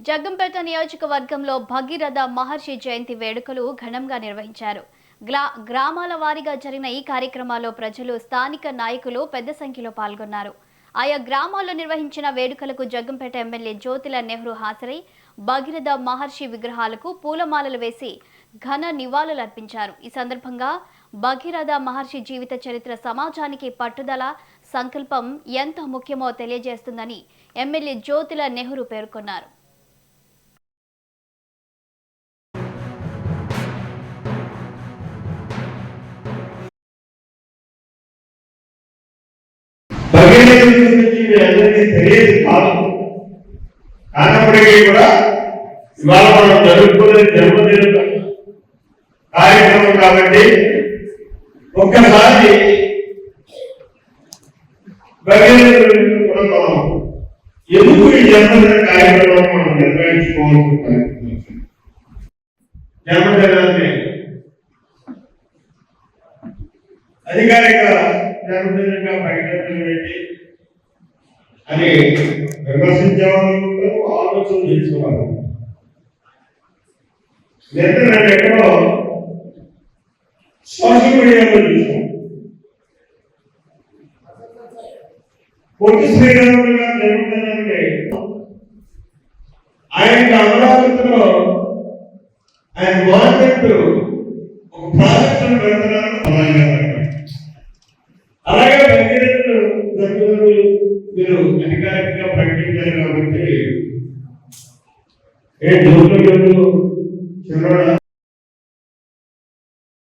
జగ్గంపేట నియోజకవర్గంలో భగీరథ మహర్షి జయంతి వేడుకలు ఘనంగా నిర్వహించారు. గ్రామాల వారీగా జరిగిన ఈ కార్యక్రమాల్లో ప్రజలు, స్థానిక నాయకులు పెద్ద సంఖ్యలో పాల్గొన్నారు. ఆయా గ్రామాల్లో నిర్వహించిన వేడుకలకు జగ్గంపేట ఎమ్మెల్యే జ్యోతిల నెహ్రూ హాజరై భగీరథ మహర్షి విగ్రహాలకు పూలమాలలు వేసి ఘన నివాళులర్పించారు. ఈ సందర్భంగా భగీరథ మహర్షి జీవిత చరిత్ర సమాజానికి పట్టుదల, సంకల్పం ఎంత ముఖ్యమో తెలియజేస్తుందని ఎమ్మెల్యే జ్యోతిల నెహ్రూ పేర్కొన్నారు. తెలియదు కాదు, కానప్పటికీ కూడా ఇవాళ మనం జరుపుకునే జన్మదిన కార్యక్రమం కాబట్టి ఒక్కసారి ఎందుకు ఈ జన్మదిన కార్యక్రమం మనం నిర్వహించుకోవాల్సి జన్మదినాన్ని అధికారిక జన్మదినంగా ప్రకటించడం ఏంటి అని విమర్శించేవాళ్ళు, ఆలోచన చేసుకోవాలి. లేదా నేను ఎక్కడో సోషల్ మీడియాలో చూసాను, పొట్టి శ్రీరాములు గారు జరుగుతుందంటే ఆయన అమరావతిలో ఆయన గవర్నమెంట్ ఒక ప్రాజెక్టును పెడుతున్నారు. అలాగే మీరు అధికారికంగా ప్రకటించారు కాబట్టి